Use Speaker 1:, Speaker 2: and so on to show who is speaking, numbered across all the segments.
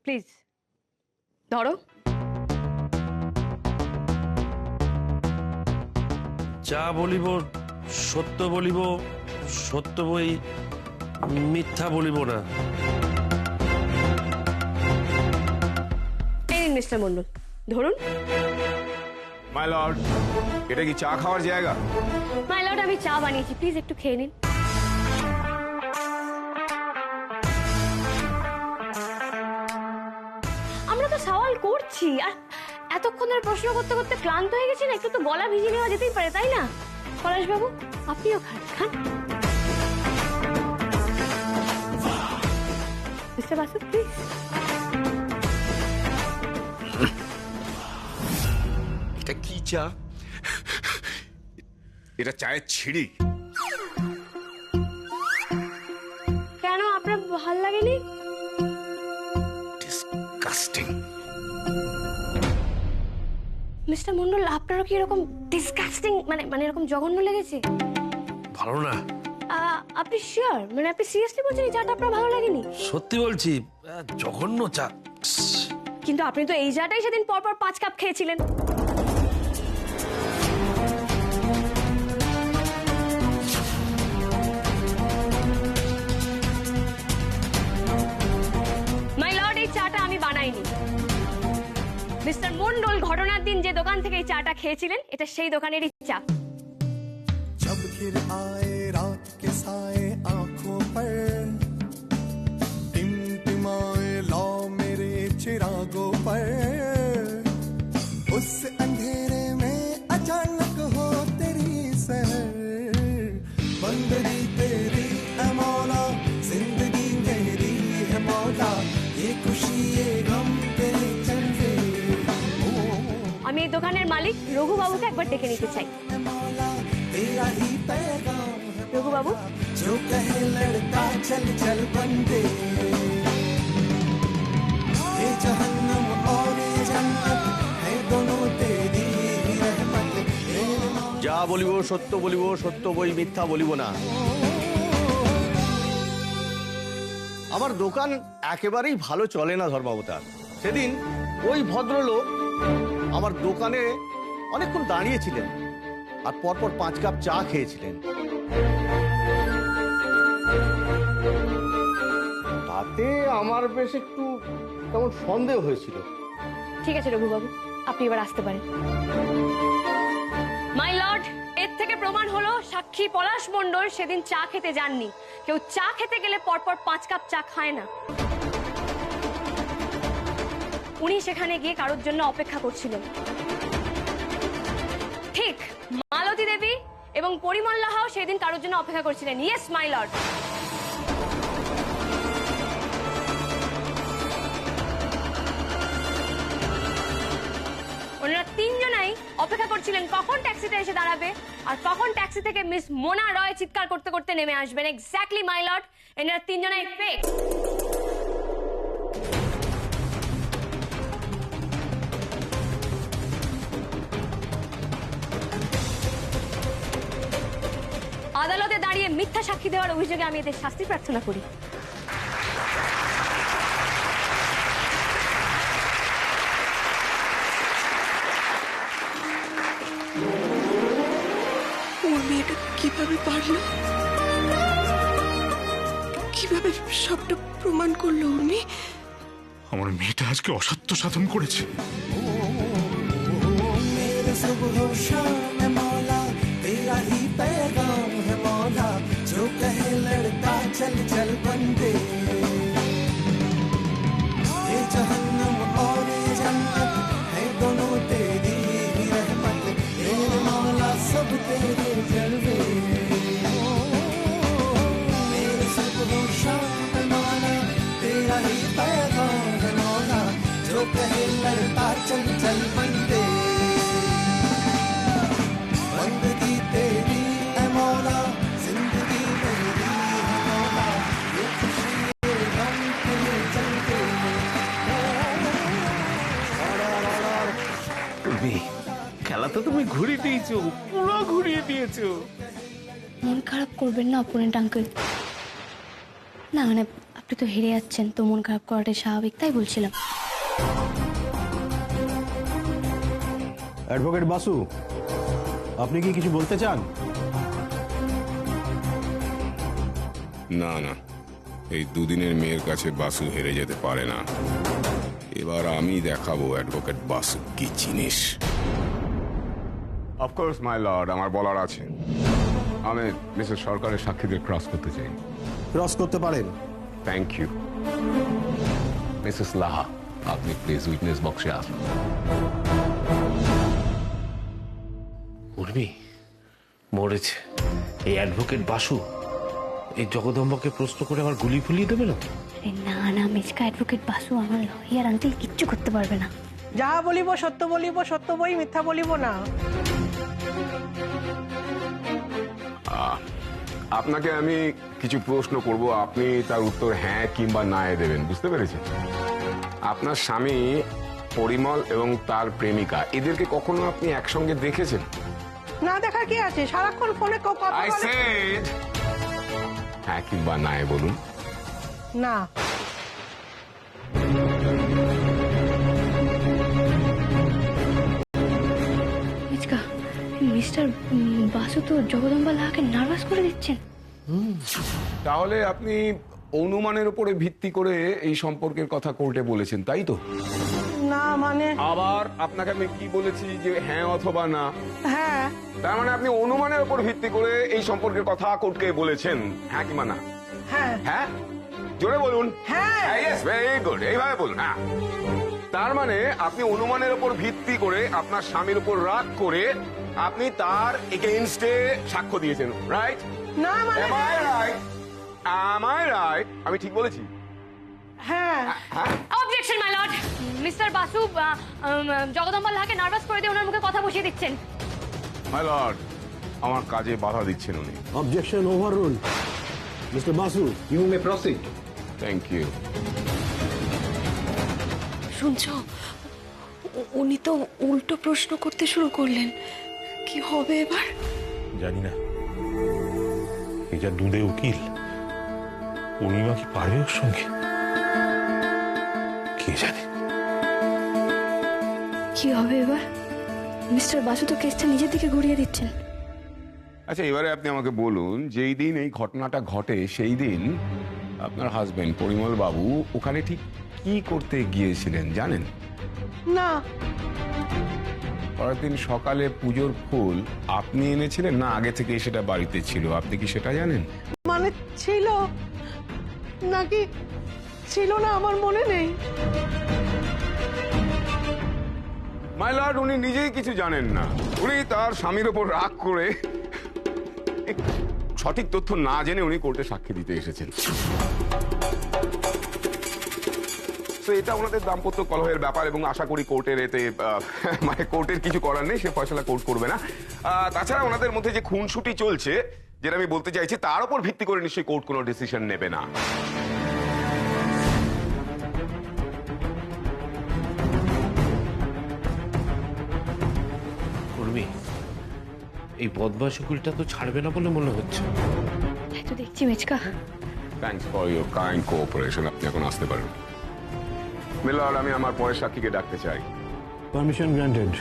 Speaker 1: Please ধরো।
Speaker 2: যা বলিব সত্য বলিব, সত্য বই মিথ্যা বলিব না।
Speaker 1: এই নিন মিস্টার মন্ডল, ধরুন।
Speaker 3: মাই লর্ড, এটা কি চা খাওয়ার জায়গা?
Speaker 1: মাই লর্ড, আমি চা বানিয়েছি, প্লিজ একটু খেয়ে নিন। আমরা তো সওয়াল করছি, আর এতক্ষণ ধরে প্রশ্ন করতে করতে ক্লান্ত হয়ে গেছি না, একটু তো গলা ভিজিয়ে নেওয়া যেতেই পারে, তাই না? পলাশ বাবু, আপনিও খান খান। Mister Basu, please.
Speaker 3: এটা কি চা? এটা চায়ের ছিঁড়ি।
Speaker 1: কেন, আপনার ভাল লাগেনি?
Speaker 3: ডিসকাস্টিং।
Speaker 1: মিস্টার মন্ডল, আপনারও কি এরকম ডিসকাস্টিং মানে এরকম জঘন্য লেগেছে?
Speaker 2: ভালো না।
Speaker 1: আপনি শিওর? মানে আপনি সিরিয়াসলি বলছেন এই চাটা আপনার ভালো লাগেনি?
Speaker 2: সত্যি বলছি, জঘন্য চা।
Speaker 1: কিন্তু আপনি তো এই চাটাই সেদিন পরপর 5 কাপ খেয়েছিলেন। মাই লর্ড, এই চাটা আমি বানাইনি। মিস্টার মন্ডল ঘটনার দিন যে দোকান থেকে এই চাটা খেয়েছিলেন, এটা সেই দোকানেরই চা।
Speaker 4: जब घिर आए रात के साए आंखों पर टिमटिमाए लो मेरे चिरागों पर उस अंधेरे में अचानक हो तेरी सहर बंदगी तेरी है मौला जिंदगी मेरी है मौला ये खुशी ये गम तेरे चलते
Speaker 1: আমি এই দোকানের মালিক রঘু বাবুকে একবার ডেকে নিতে চাই।
Speaker 4: है मौला तेरा ही पैगाम है
Speaker 1: রঘু বাবু,
Speaker 4: जो कहे लड़का चल चल बंदे ये जहन्नम और ये जन्नत है दोनों तेरी ही रहमत
Speaker 5: যা বলিব সত্য বলিব, সত্য বই মিথ্যা বলিব না। আমার দোকান একেবারেই ভালো চলে না ধর্মাবতার। সেদিন ওই ভদ্রলোক আমার দোকানে অনেকক্ষণ দাঁড়িয়েছিলেন আর পরপর 5 কাপ চা খেয়েছিলেন। তাতে আমার বেশ একটু কেমন সন্দেহ হয়েছিল।
Speaker 1: ঠিক আছে রঘু বাবু, আপনি এবার আসতে পারেন। মাই লর্ড, এর থেকে প্রমাণ হলো সাক্ষী পলাশ মণ্ডল সেদিন চা খেতে যাননি। কেউ চা খেতে গেলে পরপর 5 কাপ চা খায় না। উনি সেখানে গিয়ে কারোর জন্য অপেক্ষা করছিলেন। ঠিক মালতী দেবী এবং পরিমল লাহাও সেদিন কারোর জন্য অপেক্ষা করছিলেন। Yes my lord. ওনারা 3 জনাই অপেক্ষা করছিলেন কখন ট্যাক্সিটা এসে দাঁড়াবে আর কখন ট্যাক্সি থেকে মিস মোনা রয় চিৎকার করতে করতে নেমে আসবেন। এক্স্যাক্টলি মাই লর্ড, এনারা 3 জনাই ফেক। আদালতে দাঁড়িয়ে মিথ্যা সাক্ষী দেওয়ার অভিযোগে আমি এদের শাস্তি প্রার্থনা করি।
Speaker 6: ওর মেয়েটা কিভাবে পারলো, কিভাবে সবটা প্রমাণ করলো? ওর মেয়ে,
Speaker 7: আমার মেয়েটা আজকে অসত্য সাধন করেছে।
Speaker 4: मेरे सुबह शाम है मौला तेरा ही पैगाम है मौला जो कहे लड़का चल चल बंदे ये जहन्नम और ये जन्नत है दोनों तेरी ही रहमत ये मौला सब तेरे जलवे मेरे सुबह शाम है मौला तेरा ही पैगाम है मौला जो कहे लड़का चल चल बंदे बंदगी तेरी है मौला जिंदगी मेरी है मौला ये खुशी ये गम तेरे चलते
Speaker 5: তুমি খেলা তো তুমি ঘুরিয়ে দিয়েছো, পুরো ঘুরিয়ে দিয়েছো।
Speaker 1: মন খারাপ করবেন না অপোনেন্ট আঙ্কেল। না মানে আপনি তো হেরে যাচ্ছেন, তো মন খারাপ করাটাই স্বাভাবিক, তাই বলছিলাম।
Speaker 8: অ্যাডভোকেট বাসু, আপনি কি কিছু বলতে চান?
Speaker 3: না না, এই দুদিনের মেয়ের কাছে বাসু হেরে যেতে পারে না। এবার আমি দেখাবো অ্যাডভোকেট বাসু কি জিনিস। অফকোর্স মাই লর্ড, আমার বলার আছে। আমি মিসেস সরকারের সাক্ষীদের ক্রস করতে চাই।
Speaker 8: ক্রস করতে পারেন।
Speaker 3: Thank you. মিসেস লাহা, আপনি প্লিজ উইটনেস বক্সে আসুন।
Speaker 2: উর্মি মরেছে। এই অ্যাডভোকেট বাসু এই জগদম্বাকে প্রশ্ন করে আবার গুলি ফুলিয়ে দেবে না তো?
Speaker 1: আরে না না মিচকা, অ্যাডভোকেট বাসু আমার লয়ার আঙ্কেল কিচ্ছু করতে পারবে না।
Speaker 6: যাহা বলিব সত্য বলিব, সত্য বই মিথ্যা বলিব না।
Speaker 3: আপনাকে আমি কিছু প্রশ্ন করব, আপনি তার উত্তর হ্যাঁ কিংবা না দেবেন, বুঝতে পেরেছেন? আপনার স্বামী পরিমল এবং তার প্রেমিকা, এদেরকে কখনো আপনি একসঙ্গে দেখেছেন?
Speaker 6: না দেখার কি আছে, সারাক্ষণ ফোনে কথা
Speaker 3: আই
Speaker 6: বলে।
Speaker 3: সেড হ্যাঁ কিংবা না বলুন।
Speaker 6: না।
Speaker 1: মিচকা, মিস্টার বাসু তো জগদম্বা লাহাকে নার্ভাস করে দিচ্ছেন।
Speaker 3: তাহলে আপনি অনুমানের উপরে ভিত্তি করে এই সম্পর্কের কথা কোর্টে বলেছেন, তাই তো?
Speaker 6: না মানে
Speaker 3: আবার আপনাকে আমি কি বলেছি যে হ্যাঁ অথবা না?
Speaker 6: হ্যাঁ।
Speaker 3: তার মানে আপনি অনুমানের উপর ভিত্তি করে এই সম্পর্কের কথা কোর্টকে বলেছেন, হ্যাঁ কিংবা না?
Speaker 6: হ্যাঁ।
Speaker 3: হ্যাঁ, জোরে বলুন।
Speaker 6: হ্যাঁ।
Speaker 3: ইয়েস, ভেরি গুড, এইভাবে বলুন। হ্যাঁ, তার মানে আপনি অনুমানের উপর ভিত্তি করে আপনার স্বামীর উপর রাগ করে আপনি তার এগেইনস্টে সাক্ষ্য দিয়েছেন, রাইট?
Speaker 6: না মানে
Speaker 3: Am I right? Am I right? আমি ঠিক বলেছি?
Speaker 6: হ্যাঁ।
Speaker 3: হ্যাঁ,
Speaker 1: objection my lord, mister Basu Jagadamba লাহাকে নার্ভাস করে দিয়ে ওনার মুখে কথা বসিয়ে দিচ্ছেন।
Speaker 3: মাই লর্ড, আমার কাজে বাধা দিচ্ছেন উনি।
Speaker 8: Objection overrule. Mister Basu, you may proceed.
Speaker 3: Thank you.
Speaker 6: শুনছো, উনি তো উল্টো প্রশ্ন করতে শুরু করলেন। কি হবে এবার?
Speaker 7: জানি না, এই যা দুধে উকিল, পূর্ণিমা কি পারবে ওর সঙ্গে? কে জানে।
Speaker 1: কি হবে এবার? মিস্টার বাসু তো কেসটা নিজের দিকে ঘুরিয়ে দিচ্ছেন।
Speaker 3: আচ্ছা, এবারে আপনি আমাকে বলুন, যেই দিন এই ঘটনাটা ঘটে সেই দিন আপনার হাজবেন্ড পরিমল বাবু ওখানে ঠিক কি করতে গিয়েছিলেন জানেন?
Speaker 6: না।
Speaker 3: পরের দিন সকালে পুজোর ফুল আপনি এনেছিলেন না আগে থেকে সেটা বাড়িতে ছিল, আপনি কি সেটা জানেন?
Speaker 6: মানে ছিল নাকি ছিল না আমার মনে নেই।
Speaker 3: মাই লর্ড, উনি নিজেই কিছু জানেন না। উনি তার স্বামীর ওপর রাগ করে সঠিক তথ্য না জেনে উনি কোর্টে সাক্ষী দিতে এসেছেন। তো এটা ওনাদের দাম্পত্য কলহের ব্যাপার এবং আশা করি কোর্টের এতে মানে কোর্টের কিছু করার নেই, সে ফয়সালা কোর্ট করবে না। তাছাড়া ওনাদের মধ্যে যে খুনসুটি চলছে, যেটা আমি বলতে চাইছি, তার উপর ভিত্তি করে নিশ্চয়ই কোর্ট কোনো ডিসিশন নেবে না।
Speaker 2: উর্মি, এই বদমাশ উকিলটা তো ছাড়বে না বলে মনে হচ্ছে।
Speaker 1: তাই তো দেখছি মিচকা।
Speaker 3: Thanks for your kind cooperation. আপনি এখন আসতে পারেন। মিলর, আমি আমার পরের সাক্ষীকে ডাকতে চাই।
Speaker 8: Permission granted.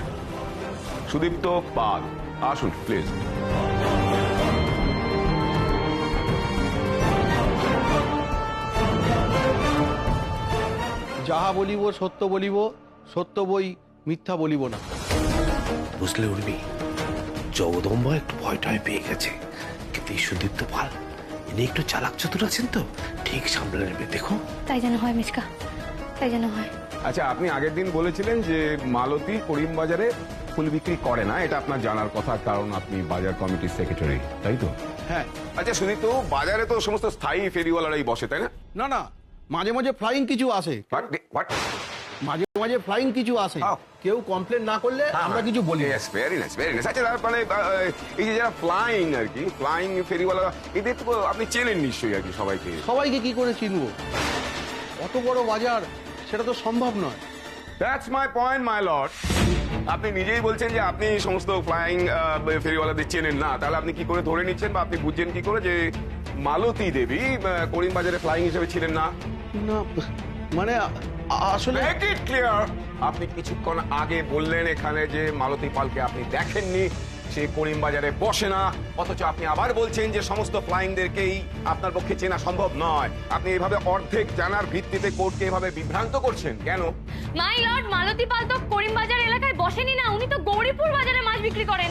Speaker 3: সুদীপ্ত পাল, আসুন প্লিজ।
Speaker 5: যাহা বলিব সত্য বলিব, সত্য বই মিথ্যা বলিব না।
Speaker 2: বুঝলে উর্মি, জগদম্বা একটু ভয়টায় পেয়ে গেছে, কিন্তু এই সুদীপ্ত পাল ইনি একটু চালাক চতুর আছেন তো, ঠিক সামলে নেবে, দেখো।
Speaker 1: তাই যেন হয় মিচকা, তাই যেন হয়।
Speaker 3: আচ্ছা, আপনি আগের দিন বলেছিলেন যে মালতী করিম বাজারে ফুল বিক্রি করে না, এটা আপনার জানার কথা, কারণ আপনি বাজার কমিটির সেক্রেটারি, তাই তো?
Speaker 5: হ্যাঁ।
Speaker 3: আচ্ছা সুদীপ্ত, বাজারে তো সমস্ত স্থায়ী ফেরিওয়ালারাই বসে, তাই না?
Speaker 5: না না, মাঝে মাঝে ফ্লাইং কিছু আসে, মাঝে মাঝে ফ্লাইং কিছু আসে।
Speaker 3: Oh.
Speaker 5: কেউ কমপ্লেন না করলে আমরা কিছু বলি না।
Speaker 3: Very nice, very nice. আচ্ছা, মানে এই যে যারা ফ্লাইং আর কি, ফ্লাইং ফেরিওয়ালা, এদের তো আপনি চেনেন নিশ্চয়ই আর কি সবাইকে।
Speaker 5: সবাইকে কি করে চিনবো? অত বড় বাজার, সেটা তো সম্ভব নয়।
Speaker 3: That's my point my lord. আপনি নিজেই বলছেন যে আপনি সমস্ত ফ্লাইং ফেরিওয়ালাদের চেনেন না, তাহলে আপনি কি করে ধরে নিচ্ছেন বা আপনি বুঝছেন কি করে যে মালতী দেবী করিমবাজারে ফ্লাইং হিসেবে ছিলেন না?
Speaker 5: না মানে আসলে
Speaker 3: Make it clear, আপনি কিছুক্ষণ আগে বললেন এখানে যে মালতী পালকে আপনি দেখেননি, সে করিমবাজারে বসে না, অথচ আপনি আবার বলছেন যে সমস্ত ফ্লাইংদেরকেই আপনার পক্ষে চেনা সম্ভব নয়। আপনি এভাবে অর্ধেক জানার ভিত্তিতে কোর্টকে এভাবে বিভ্রান্ত করছেন কেন?
Speaker 1: মাই লর্ড, মালতী পাল তো করিমবাজার এলাকায় বসেনি না, উনি তো গৌরীপুর বাজারে মাছ বিক্রি করেন।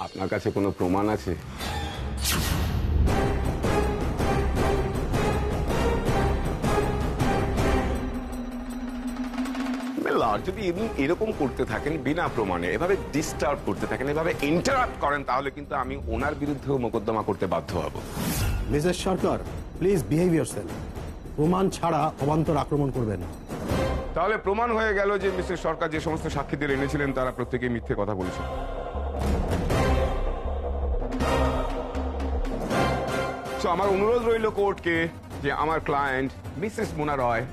Speaker 3: আপনার কাছে কোনো প্রমাণ আছে? লর্ড, যদি এরকম করতে থাকেন বিনা প্রমাণে, এভাবে ডিস্টার্ব করতে থাকেন, এভাবে ইন্টারাপ্ট করেন, তাহলে কিন্তু আমি ওনার বিরুদ্ধেও মোকদ্দমা করতে বাধ্য হব।
Speaker 8: Mrs Sarkar, please behave yourself. প্রমাণ ছাড়া অবান্তর আক্রমণ করবেন না।
Speaker 3: তাহলে প্রমাণ হয়ে গেল যে মিসেস সরকার যে সমস্ত সাক্ষীদের এনেছিলেন তারা প্রত্যেকেই মিথ্যে কথা বলেছেন। তো আমার অনুরোধ রইল কোর্টকে যে আমার ক্লায়েন্ট মিসেস মোনা রয়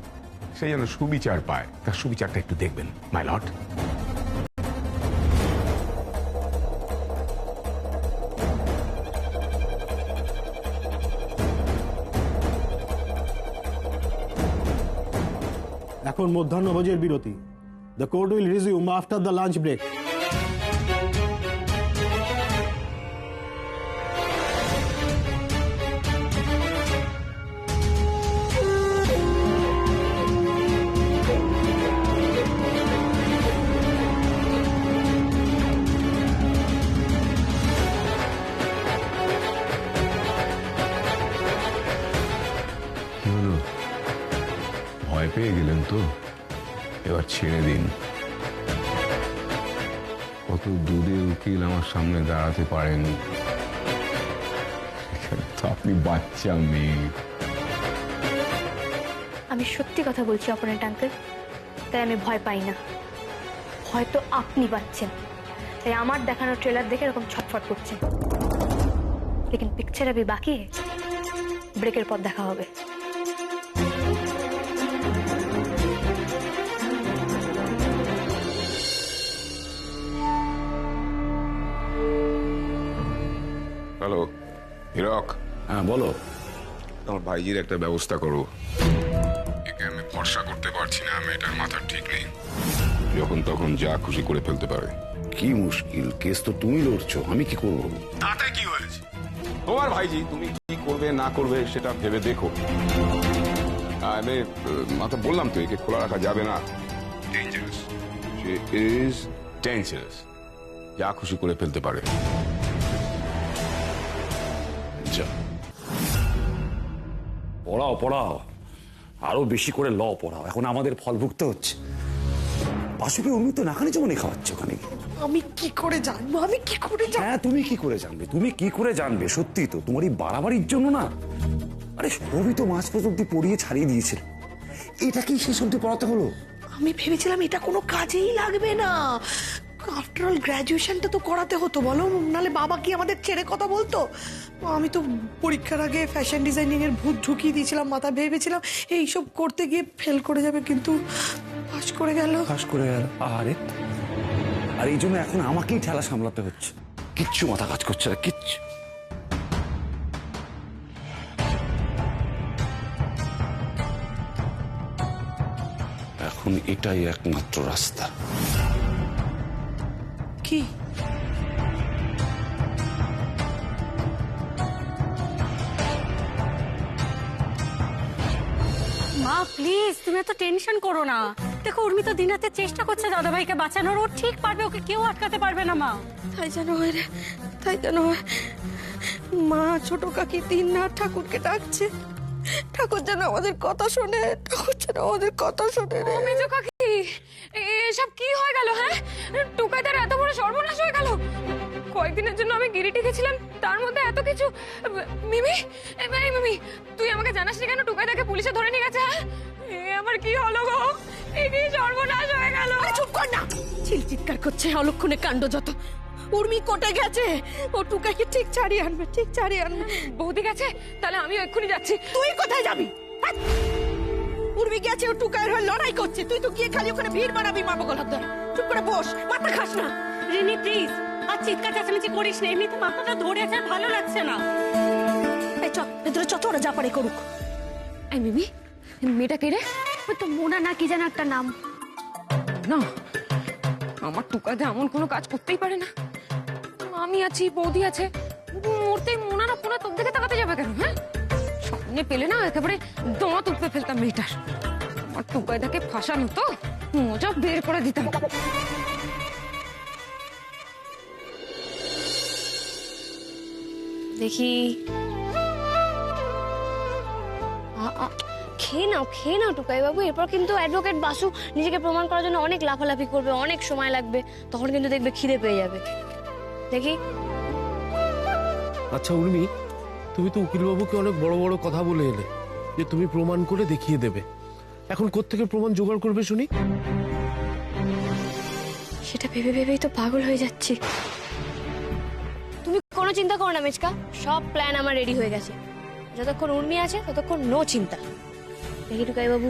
Speaker 3: সে যেন সুবিচার পায়, তার সুবিচারটা একটু দেখবেন মাই লর্ড।
Speaker 8: এখন মধ্যাহ্নভোজের বিরতি। The court will resume after the lunch break.
Speaker 3: ভয় পেয়ে গেলেন তো? এবার ছেড়ে দিন। কত দুধের উকিল আমার সামনে দাঁড়াতে পারেনি, তো আপনি বাচ্চা মেয়ে।
Speaker 1: আমি সত্যি কথা বলছি অপোনেন্ট আঙ্কেল, তাই আমি ভয় পাই না। হয়তো আপনি পাচ্ছেন, তাই আমার দেখানো ট্রেলার দেখে এরকম ছটফট করছেন। লেকিন পিকচার আবি বাকি है, ব্রেকের পর দেখা হবে।
Speaker 3: হ্যালো হিরক।
Speaker 9: হ্যাঁ বলো।
Speaker 3: আমার ভাইজির একটা ব্যবস্থা করো। একে আমি ভরসা করতে পারছি না, মেয়েটার মাথার ঠিক নেই, যখন তখন যা খুশি করে ফেলতে পারে।
Speaker 9: কি মুশকিল, কেস তো তুমি লড়ছো, আমি কি করব?
Speaker 3: তাতে কি হয়েছে? তোমার ভাইজি, তুমি কি করবে না করবে সেটা ভেবে দেখো। আমি মাথা বললাম তো, একে খোলা রাখা যাবে না। ডেঞ্জারাস, শি ইজ ডেঞ্জারাস, যা খুশি করে ফেলতে পারে।
Speaker 9: যা পড়াও পড়াও, আরো বেশি করে ল পড়াও। এখন আমাদের ফল ভুগতে হচ্ছে। বাসুকে অমনি তো নাকানি যেমন খাওয়াচ্ছে ওখানে।
Speaker 6: আমি কি করে জানবো? আমি কি করে জানবো?
Speaker 9: হ্যাঁ তুমি কি করে জানবে, তুমি কি করে জানবে? সত্যি তো তোমার এই বাড়াবাড়ির জন্য না। আরে সবই তো মাঝ পর্যন্ত পড়িয়ে ছাড়িয়ে দিয়েছিল, এটা কি শেষ অব্দি পড়াতে হলো?
Speaker 6: আমি ভেবেছিলাম এটা কোনো কাজেই লাগবে না। আফটার অল গ্র্যাজুয়েশনটা তো করাতে হতো, বলো, নালে বাবা কি আমাদের ছেড়ে কথা বলতো? আমি তো পরীক্ষার আগে ফ্যাশন ডিজাইনিং এর ভূত ঢুকিয়ে দিয়েছিলাম মাথা, ভেবেছিলাম এইসব করতে গিয়ে ফেল করে যাবে, কিন্তু পাস করে গেল।
Speaker 9: ফাঁস করে গেল। আরে আর এই জন্য এখন আমাকেই ঠেলা সামলাতে হচ্ছে। কিচ্ছু মাথা কাজ করছে না, কিচ্ছু। এখন এটাই একমাত্র রাস্তা।
Speaker 6: কি?
Speaker 10: মা প্লিজ তুমি এত টেনশন করো না। দেখো উর্মি তো দিনাতে চেষ্টা করছে দাদাভাইকে বাঁচানোর, ও ঠিক পারবে, ওকে কেউ আটকাতে পারবে না মা।
Speaker 6: তাই যেন হয় রে, তাই যেন হয়। মা ছোট কাকি দিন রাত ঠাকুরকে ডাকছে, ঠাকুর যেন আমাদের কথা শোনে, ঠাকুর যেন আমাদের কথা শোনে রে।
Speaker 1: মেজো কাকি, এসব কি হয়ে গেল? হ্যাঁ, টুকাইদার এত বড় সর্বনাশ হয়ে গেল। কয়েকদিনের জন্য আমি গিরিটি গেছিলাম, তার মধ্যে এত কিছু। মিমি, এই মিমি, তুই আমাকে জানাস না কেন টুকাইদাকে পুলিশে ধরে নিয়ে গেছে? হ্যাঁ, আমার কি হলো গো? এই কি সর্বনাশ হয়ে গেল?
Speaker 6: চুপ কর না, চিৎকার করছে, অলক্ষণে কাণ্ড যত। উর্মি কোটে গেছে, ও টুকাইকে ঠিক ছাড়িয়ে আনবে, ঠিক ছাড়িয়ে আনবে।
Speaker 1: বৌদি গেছে? তাহলে আমিও এক্ষুনি যাচ্ছি।
Speaker 6: তুই কোথায় যাবি? উর্মি গেছে, ও টুকাইয়ের হয়ে লড়াই করছে, তুই তো গিয়ে খালি ওখানে ভিড় বানাবি মা বগল হাত ধরে। চুপ করে বস, মাথা খাস না।
Speaker 10: রিনি প্লিজ, আর চিৎকার চেঁচামেচি করিস না, এমনিতে মাথাটা ধরে আছে, আর ভালো লাগছে না।
Speaker 6: এই চ ভেতরে চ তো, ওরা যা পারে করুক।
Speaker 1: এই মিমি, মেয়েটা কে রে?
Speaker 10: ওই তো মোনা না কি যেন একটা নাম।
Speaker 1: না, আমার টুকাতে এমন কোনো কাজ করতেই পারে না। আমি আছি, বৌদি আছে, মরতেই মোনা না ফোনা তোর দিকে তাকাতে যাবে কেন? হ্যাঁ, সামনে পেলে না একেবারে দমা তুলতে ফেলতাম মেয়েটার। আমার টুকাইদাকে ফাঁসানো তো মজা বের করে দিতাম।
Speaker 11: দেখি, খেয়ে নাও টুকাই বাবু। এরপর কিন্তু অ্যাডভোকেট বাসু নিজেকে প্রমাণ করার জন্য অনেক লাফালাফি করবে, অনেক সময় লাগবে, তখন কিন্তু দেখবে খিদে পেয়ে যাবে। দেখি।
Speaker 2: আচ্ছা উর্মি, তুমি তো উকিলবাবুকে অনেক বড় বড় কথা বলে এলে যে তুমি প্রমাণ করে দেখিয়ে দেবে। এখন কোত্থেকে প্রমাণ জোগাড় করবে শুনি?
Speaker 11: সেটা ভেবে ভেবেই তো পাগল হয়ে যাচ্ছি। তুমি কোনো চিন্তা করো না মেচকা, সব প্ল্যান আমার রেডি হয়ে গেছে। যতক্ষণ উর্মি আছে ততক্ষণ নো চিন্তা। দেখি টুকাই বাবু,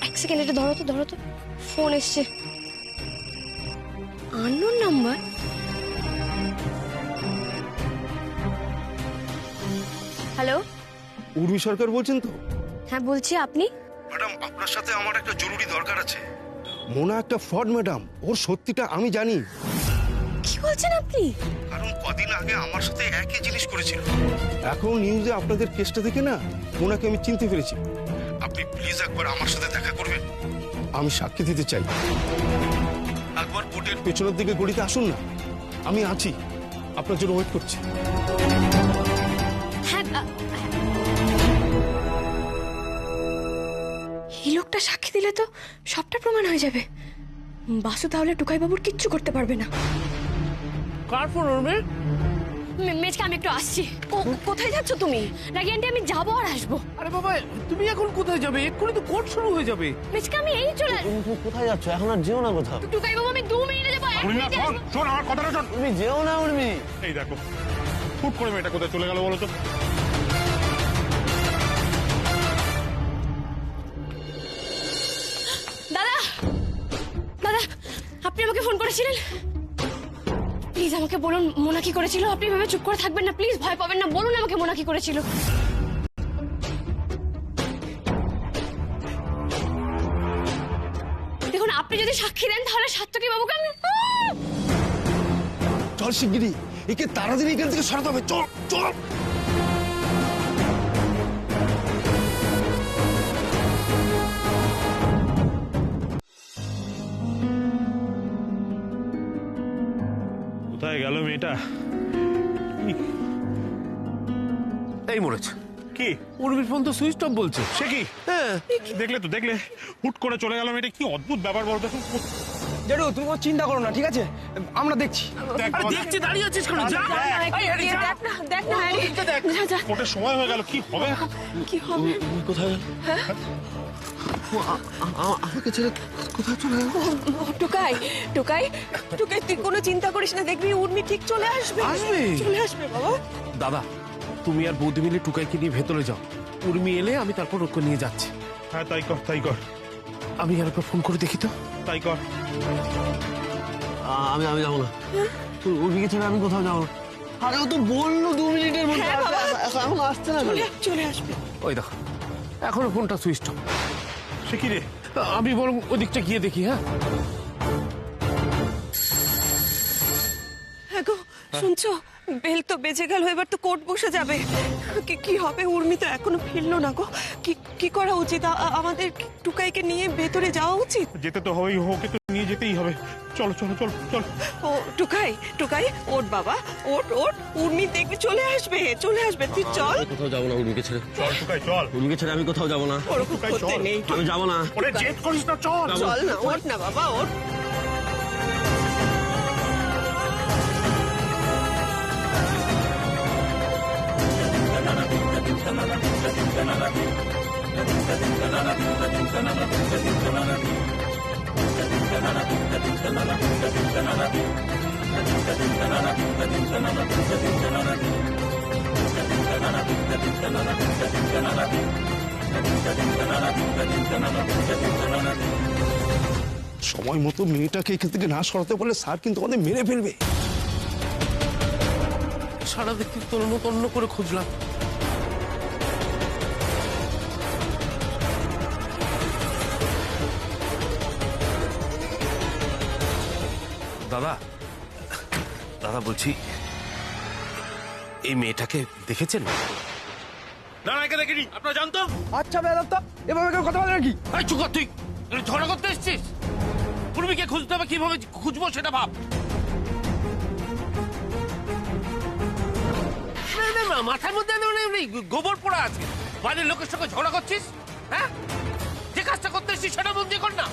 Speaker 11: এক সেকেন্ড, এটা ধরো তো, ফোন এসছে, আননোন নাম্বার। হ্যালো,
Speaker 5: উর্মি সরকার বলছেন তো?
Speaker 11: হ্যাঁ বলছি, আপনি?
Speaker 5: ম্যাডাম, আপনার সাথে আমার একটা জরুরি দরকার আছে। মোনা একটা ফ্রড ম্যাডাম, ওর সত্যিটা আমি জানি।
Speaker 11: কি বলছেন আপনি?
Speaker 5: কারণ কদিন আগে আমার সাথে একই জিনিস করেছিল। এখন নিউজে আপনাদের কেসটা দেখে না মোনাকে আমি চিনতে পেরেছি। আপনি প্লিজ একবার আমার সাথে দেখা করবেন, আমি সাক্ষী দিতে চাই। একবার কোর্টের পেছনের দিকে গড়িতে আসুন না, আমি আছি, আপনার জন্য ওয়েট করছি।
Speaker 11: হ্যাঁ, এই লোকটা সাক্ষী দিলে তো সবটা প্রমাণ হয়ে যাবে। বাসু তাহলে টুকাই বাবুর কিচ্ছু করতে পারবে না।
Speaker 2: কার ফোন উর্মি?
Speaker 11: মেজকে, আমি একটু আসছি। কোথায় যাচ্ছ তুমি? রাগি আন্টি, আমি যাবো আর আসবো।
Speaker 2: আরে বাবা, তুমি এখন কোথায় যাবে? এক্ষুনি তো কোর্ট শুরু হয়ে যাবে।
Speaker 11: মেজকে, আমি এই চলে।
Speaker 8: কোথায় যাচ্ছ? এখন আর যেও না কোথাও।
Speaker 11: টুকাই বাবু, আমি 2 মিনিটে যাবো।
Speaker 7: শোন আমার কথাটা শোন।
Speaker 8: তুমি যেও না উর্মি।
Speaker 7: এই দেখো, হুট করে মেয়েটা কোথায় চলে গেল বলো তো?
Speaker 11: দাদা, আপনি আমাকে ফোন করেছিলেন? প্লিজ আমাকে বলুন মোনা কি করেছিল। আপনি ভেবে চুপ করে থাকবেন না, প্লিজ, ভয় পাবেন না, বলুন আমাকে মোনা কি করেছিল। দেখুন, আপনি যদি সাক্ষী দেন তাহলে সাত্তকী বাবুকে আমি।
Speaker 5: চল শিগগিরি, একে তাড়াতাড়ি এখান থেকে সরাতে হবে। চল চল।
Speaker 7: কোথায় গেল মেয়েটা?
Speaker 2: এই মরেছে।
Speaker 7: কি
Speaker 2: উর্মির ফোন তো সুইচ অফ বলছে।
Speaker 7: সে কি? দেখলে হুট করে চলে গেল মেয়েটা, কি অদ্ভুত ব্যাপার বলতো।
Speaker 12: জেঠু, তুমি কোনো চিন্তা করো না, ঠিক আছে? আমরা দেখছি।
Speaker 2: দেখছি, দাঁড়িয়ে আছিস কেন? যা।
Speaker 1: দেখ না হ্যারি, যা।
Speaker 7: কোর্টের সময় হয়ে গেল, কি হবে এখন?
Speaker 1: কি হবে?
Speaker 5: কোথায় গেল? আমাকে ছেড়ে কোথায় চলে গেল?
Speaker 6: টুকাই তুই কোনো চিন্তা করিস না, দেখবি উর্মি ঠিক চলে আসবে। চলে আসবে বাবা।
Speaker 2: দাদা, তুমি আর বৌদি মিলে টুকাইকে নিয়ে ভেতরে যাও। উর্মি এলে আমি তারপর ওকে নিয়ে যাচ্ছি।
Speaker 7: হ্যাঁ তাই কর।
Speaker 2: আমি আর একবার ফোন করে দেখি তো।
Speaker 7: তাই কর।
Speaker 8: আমি যাবো না, উর্মিকে ছেড়ে আমি কোথাও যাবো না। আরে ও তো বললো 2 মিনিটের মধ্যে। এখন আসছে না।
Speaker 6: চলে আসবে।
Speaker 2: ওই দেখো, এখনো ফোনটা সুইচ অফ।
Speaker 7: সে কি রে?
Speaker 2: আমি বরং ওদিকটা গিয়ে দেখি। হ্যাঁ,
Speaker 6: হ্যাঁ গো, শুনছো? বেল তো বেজে গেল, এবার তো কোর্ট বসে যাবে। কি হবে? উর্মি তো এখনো ফিরলো না গো। কি করা উচিত? আমাদের টুকাইকে নিয়ে ভেতরে যাওয়া উচিত।
Speaker 7: যেতে তো হবেই, ওকে তো নিয়ে যেতেই হবে। চলো।
Speaker 6: ও টুকাই ওঠ বাবা, ওঠ। উর্মি দেখবি চলে আসবে। তুই চল।
Speaker 8: কোথাও যাবো না উর্মিকে ছেড়ে।
Speaker 7: চল টুকাই, চল।
Speaker 8: উর্মিকে ছেড়ে আমি কোথাও যাবো না।
Speaker 6: ওরকম করতে নেই।
Speaker 8: আমি যাবো না।
Speaker 7: ওরে জেদ করিস না, চল।
Speaker 6: চল না, ওঠ না বাবা, ওঠ।
Speaker 9: সময় মতো মেয়েটাকে এখান থেকে না সরাতে পারলে স্যার কিন্তু আমাদের মেরে ফেলবে।
Speaker 2: সারা দেখতে তন্ন তন্ন করে খুঁজলাম, দাদা দাদা বলছি এই মেয়েটাকে দেখেছেন?
Speaker 7: না না, দেখিনি। আপনারা জানতো?
Speaker 12: আচ্ছা বেদান্ত, এভাবে কেউ কথা বলে নাকি?
Speaker 2: এই চুপ কর তুই, ঝগড়া করতে এসছিস? উর্মিকে খুঁজতে হবে, কিভাবে খুঁজবো সেটা ভাব। মাথার মধ্যে গোবর পোড়া আছে, বাড়ির লোকের সঙ্গে ঝগড়া করছিস? হ্যাঁ, যে কাজটা করতে এসছিস সেটা মন দিয়ে কর না।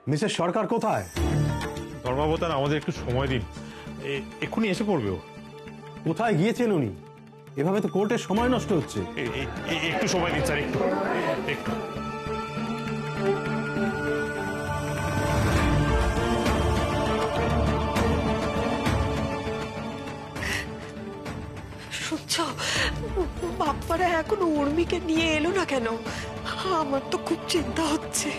Speaker 5: মিসেস সরকার কোথায়?
Speaker 7: ধর্মাবতার, আমাদের একটু সময় দিন, এক্ষুনি এসে পড়বে ও।
Speaker 5: কোথায় গিয়েছেন উনি? এভাবে তো কোর্টের সময় নষ্ট হচ্ছে।
Speaker 7: একটু সময় দিন স্যার, একটু একটু।
Speaker 6: শুনছো, বাপ্পারা এখনো উর্মিকে নিয়ে এলো না কেন? আমার তো খুব চিন্তা হচ্ছে।